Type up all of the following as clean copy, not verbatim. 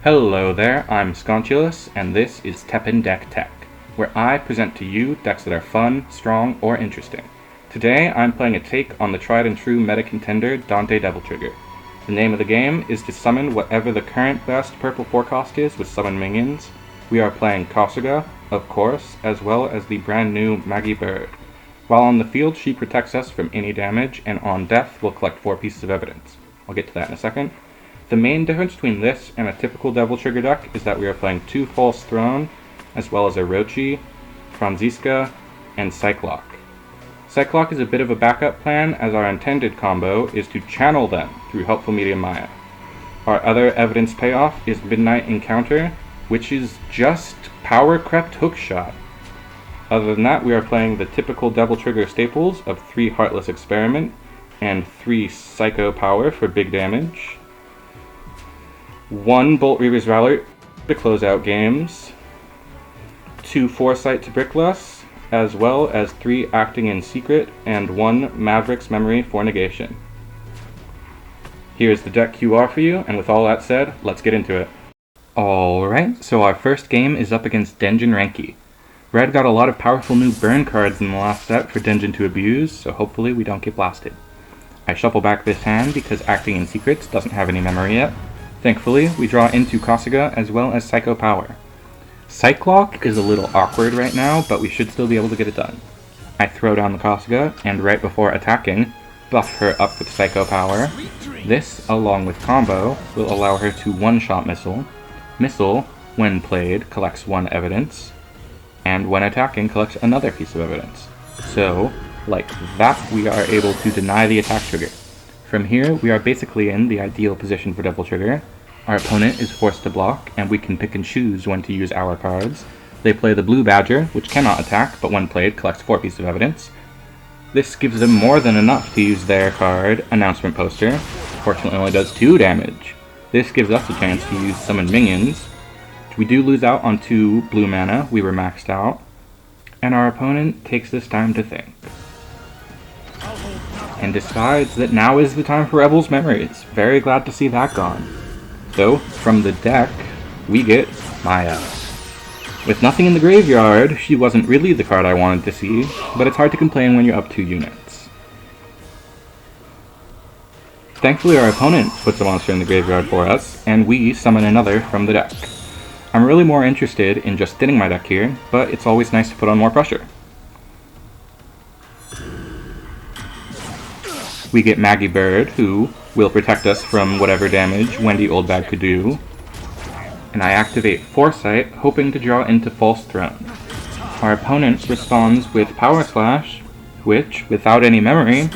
Hello there, I'm Sconchulus, and this is TEPPEN Deck Tech, where I present to you decks that are fun, strong, or interesting. Today, I'm playing a take on the tried and true meta contender Dante Devil Trigger. The name of the game is to summon whatever the current best purple 4 cost is with summon minions. We are playing Kasuga, of course, as well as the brand new Maggie Bird. While on the field, she protects us from any damage, and on death, will collect 4 pieces of evidence. I'll get to that in a second. The main difference between this and a typical Devil Trigger deck is that we are playing 2 False Throne, as well as Oichi, Franziska, and Cyclock. Cyclock is a bit of a backup plan, as our intended combo is to channel them through Helpful Medium Maya. Our other evidence payoff is Midnight Encounter, which is just Power Crept Hookshot. Other than that, we are playing the typical Devil Trigger staples of 3 Heartless Experiment and 3 Psycho Power for big damage, 1 Bolt Reaver's Valor to close out games, 2 Foresight to Brickless, as well as 3 Acting in Secret and 1 Maverick's Memory for negation. Here's the deck QR for you, and with all that said, let's get into it. Alright, so our first game is up against Denjin Renki. Red got a lot of powerful new burn cards in the last set for Denjin to abuse, so hopefully we don't get blasted. I shuffle back this hand because Acting in Secrets doesn't have any memory yet. Thankfully, we draw into Kasuga as well as Psycho Power. Cyclock is a little awkward right now, but we should still be able to get it done. I throw down the Kasuga, and right before attacking, buff her up with Psycho Power. This, along with Combo, will allow her to one-shot Missile. Missile, when played, collects 1 evidence, and when attacking, collects another piece of evidence. So, like that, we are able to deny the attack trigger. From here, we are basically in the ideal position for Devil Trigger. Our opponent is forced to block, and we can pick and choose when to use our cards. They play the Blue Badger, which cannot attack, but when played, collects 4 pieces of evidence. This gives them more than enough to use their card, Announcement Poster. Fortunately, only does 2 damage. This gives us a chance to use Summon Minions. We do lose out on 2 blue mana, we were maxed out, and our opponent takes this time to think, and decides that now is the time for Rebel's Memories. Very glad to see that gone. So, from the deck, we get Maya. With nothing in the graveyard, she wasn't really the card I wanted to see, but it's hard to complain when you're up 2 units. Thankfully our opponent puts a monster in the graveyard for us, and we summon another from the deck. I'm really more interested in just thinning my deck here, but it's always nice to put on more pressure. We get Maggie Bird, who will protect us from whatever damage Wendy Oldbag could do. And I activate Foresight, hoping to draw into False Throne. Our opponent responds with Power Slash, which, without any memory,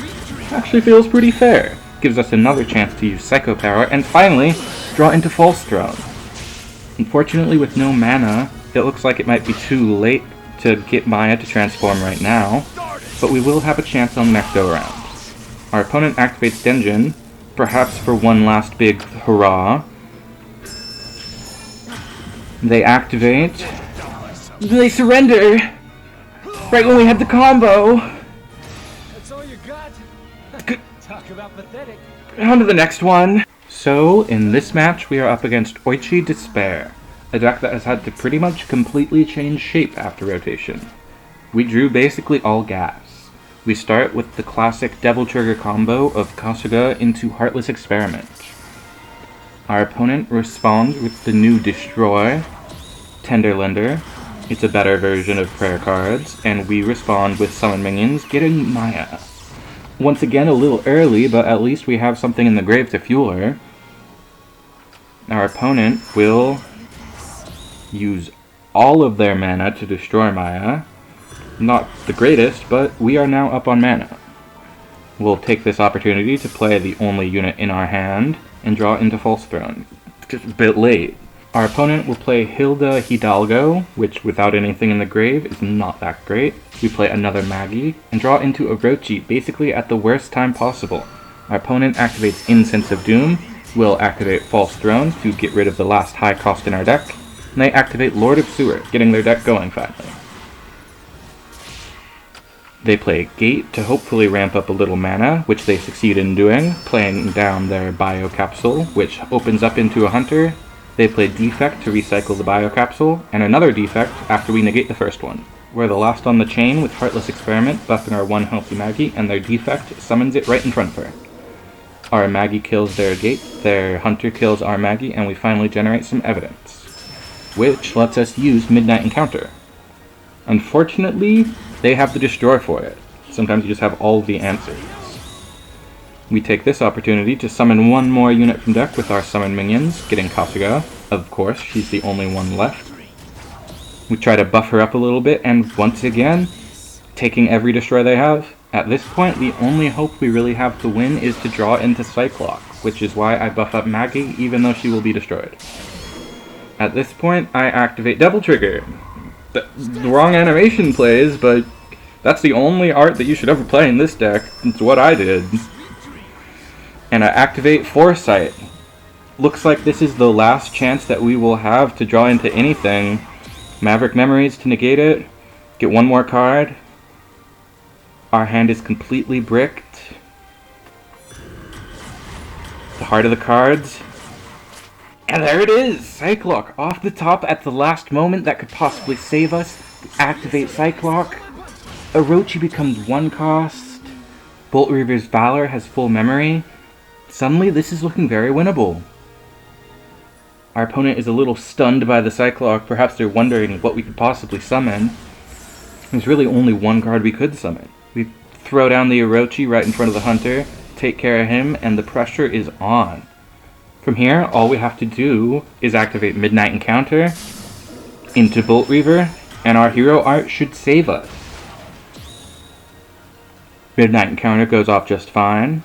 actually feels pretty fair. Gives us another chance to use Psycho Power, and finally, draw into False Throne. Unfortunately, with no mana, it looks like it might be too late to get Maya to transform right now, but we will have a chance on the next go-around. Our opponent activates Denjin, perhaps for one last big hurrah. They activate. They surrender! Right when we had the combo! That's all you got? Talk about pathetic. On to the next one! So, in this match, we are up against Oichi Despair, a deck that has had to pretty much completely change shape after rotation. We drew basically all gas. We start with the classic Devil Trigger combo of Kasuga into Heartless Experiment. Our opponent responds with the new Destroy, Tenderlender. It's a better version of prayer cards, and we respond with Summon Minions, getting Maya. Once again, a little early, but at least we have something in the grave to fuel her. Our opponent will use all of their mana to destroy Maya. Not the greatest, but we are now up on mana. We'll take this opportunity to play the only unit in our hand and draw into False Throne. Just a bit late. Our opponent will play Hilda Hidalgo, which without anything in the grave is not that great. We play another Maggie, and draw into Orochi basically at the worst time possible. Our opponent activates Incense of Doom, will activate False Throne to get rid of the last high cost in our deck, and they activate Lord of Sewer, getting their deck going finally. They play Gate to hopefully ramp up a little mana, which they succeed in doing, playing down their Bio Capsule, which opens up into a Hunter, They play defect to recycle the biocapsule, and another defect after we negate the first one. We're the last on the chain with Heartless Experiment buffing our one healthy Maggie, and their defect summons it right in front of her. Our Maggie kills their gate, their hunter kills our Maggie, and we finally generate some evidence, which lets us use Midnight Encounter. Unfortunately, they have the destroy for it. Sometimes you just have all the answers. We take this opportunity to summon one more unit from deck with our summon minions, getting Kasuga. Of course, she's the only one left. We try to buff her up a little bit, and once again, taking every destroy they have. At this point, the only hope we really have to win is to draw into Cyclock, which is why I buff up Maggie, even though she will be destroyed. At this point, I activate Devil Trigger. The wrong animation plays, but that's the only art that you should ever play in this deck. It's what I did. And I activate Foresight. Looks like this is the last chance that we will have to draw into anything. Maverick Memories to negate it. Get one more card. Our hand is completely bricked. The heart of the cards. And there it is! Cyclock off the top at the last moment that could possibly save us. We activate Cyclock. Orochi becomes 1 cost. Bolt Reaver's Valor has full memory. Suddenly this is looking very winnable. Our opponent is a little stunned by the Cyclock. Perhaps they're wondering what we could possibly summon. There's really only one card we could summon. We throw down the Orochi right in front of the Hunter, take care of him, and the pressure is on. From here, all we have to do is activate Midnight Encounter into Bolt Reaver, and our hero art should save us. Midnight Encounter goes off just fine.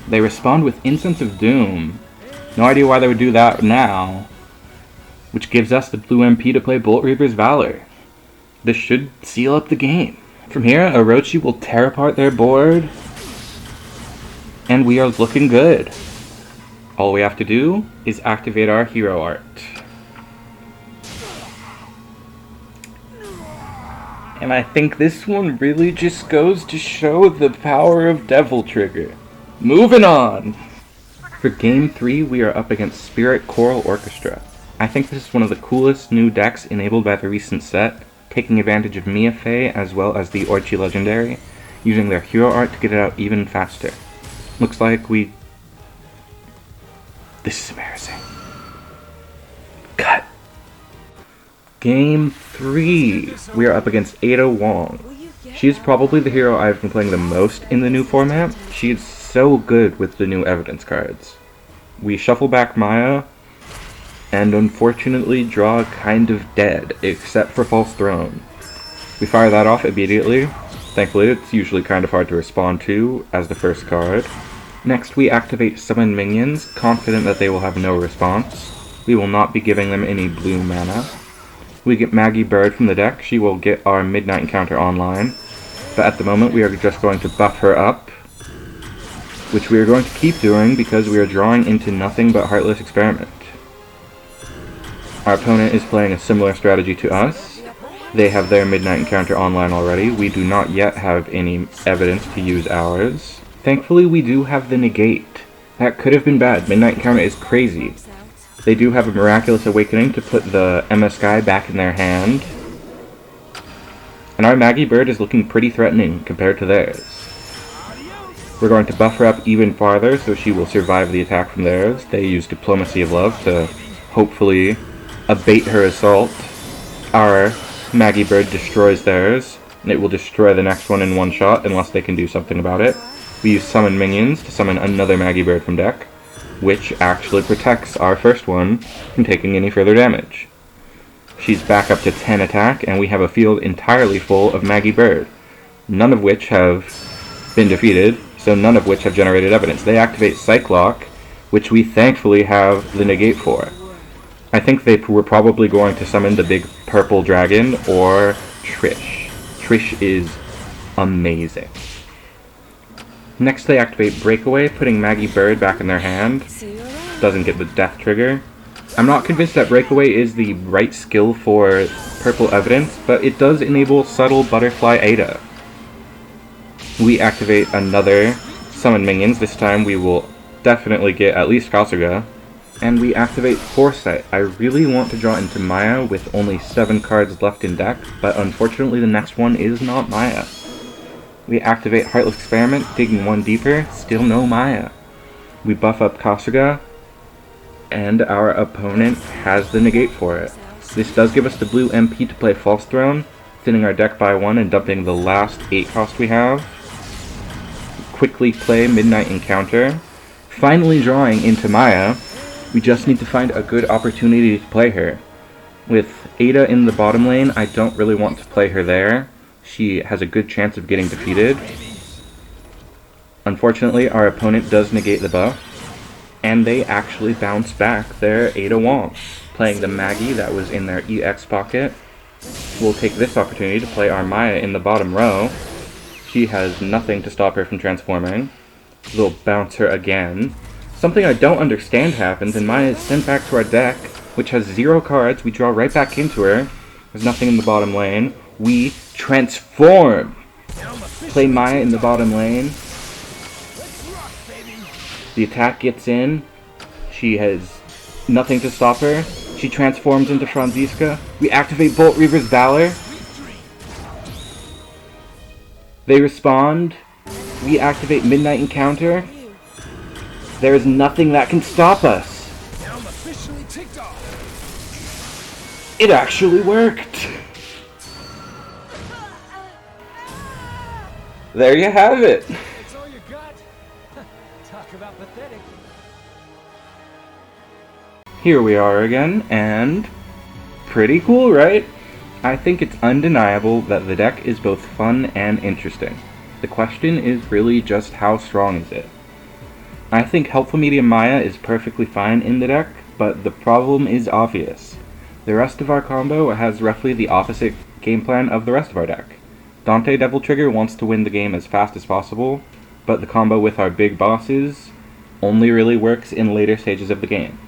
They respond with Incense of Doom. No idea why they would do that now. Which gives us the blue MP to play Bolt Reaver's Valor. This should seal up the game. From here, Orochi will tear apart their board. And we are looking good. All we have to do is activate our hero art. And I think this one really just goes to show the power of Devil Trigger. Moving on! For Game 3, we are up against Spirit Choral Orchestra. I think this is one of the coolest new decks enabled by the recent set, taking advantage of Miafei as well as the Oichi Legendary, using their hero art to get it out even faster. Looks like we... This is embarrassing. Cut! Game 3, we are up against Ada Wong. She is probably the hero I've been playing the most in the new format. She is so good with the new evidence cards. We shuffle back Maya, and unfortunately draw kind of dead, except for False Throne. We fire that off immediately. Thankfully, it's usually kind of hard to respond to as the first card. Next, we activate Summon Minions, confident that they will have no response. We will not be giving them any blue mana. We get Maggie Bird from the deck. She will get our Midnight Encounter online. But at the moment, we are just going to buff her up, which we are going to keep doing because we are drawing into nothing but Heartless Experiment. Our opponent is playing a similar strategy to us. They have their Midnight Encounter online already. We do not yet have any evidence to use ours. Thankfully, we do have the negate. That could have been bad. Midnight Encounter is crazy. They do have a Miraculous Awakening to put the MS guy back in their hand. And our Maggie Bird is looking pretty threatening compared to theirs. We're going to buff her up even farther so she will survive the attack from theirs. They use Diplomacy of Love to hopefully abate her assault. Our Maggie Bird destroys theirs, and it will destroy the next one in one shot unless they can do something about it. We use Summon Minions to summon another Maggie Bird from deck, which actually protects our first one from taking any further damage. She's back up to 10 attack, and we have a field entirely full of Maggie Bird, none of which have been defeated, so none of which have generated evidence. They activate Cyclock, which we thankfully have the negate for. I think they were probably going to summon the big purple dragon or Trish. Trish is amazing. Next they activate Breakaway, putting Maggie Bird back in their hand. Doesn't get the death trigger. I'm not convinced that Breakaway is the right skill for purple evidence, but it does enable Subtle Butterfly Ada. We activate another Summon Minions. This time we will definitely get at least Kasuga. and we activate Foresight. I really want to draw into Maya with only 7 cards left in deck, but unfortunately the next one is not Maya. We activate Heartless Experiment, digging 1 deeper, still no Maya. We buff up Kasuga, and our opponent has the negate for it. This does give us the blue MP to play False Throne, thinning our deck by 1 and dumping the last 8 cost we have. Quickly play Midnight Encounter. Finally drawing into Maya, we just need to find a good opportunity to play her. With Ada in the bottom lane, I don't really want to play her there. She has a good chance of getting defeated. Unfortunately, our opponent does negate the buff, and they actually bounce back their Ada Wong, playing the Maggie that was in their EX pocket. We'll take this opportunity to play our Maya in the bottom row. She has nothing to stop her from transforming. We'll bounce her again. Something I don't understand happens, and Maya is sent back to our deck, which has 0 cards. We draw right back into her. There's nothing in the bottom lane. We transform! Play Maya in the bottom lane. The attack gets in. She has nothing to stop her. She transforms into Franziska. We activate Bolt Reaver's Valor. They respond. We activate Midnight Encounter. There is nothing that can stop us. It actually worked. There you have it. That's all you got? Talk about pathetic. Here we are again, and pretty cool, right? I think it's undeniable that the deck is both fun and interesting. The question is really just how strong is it? I think Helpful Medium Maya is perfectly fine in the deck, but the problem is obvious. The rest of our combo has roughly the opposite game plan of the rest of our deck. Dante Devil Trigger wants to win the game as fast as possible, but the combo with our big bosses only really works in later stages of the game.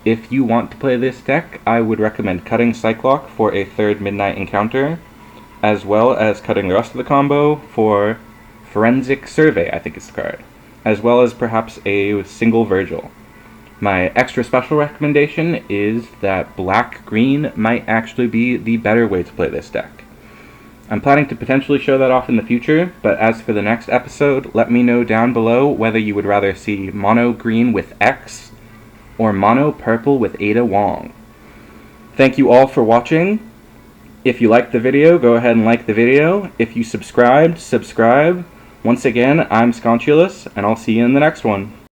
If you want to play this deck, I would recommend cutting Cyclock for a 3rd Midnight Encounter, as well as cutting the rest of the combo for Forensic Survey, I think is the card, as well as perhaps a single Virgil. My extra special recommendation is that black-green might actually be the better way to play this deck. I'm planning to potentially show that off in the future, but as for the next episode, let me know down below whether you would rather see mono green with X or mono purple with Ada Wong. Thank you all for watching. If you liked the video, go ahead and like the video. If you subscribed, subscribe. Once again, I'm Sconchulus, and I'll see you in the next one.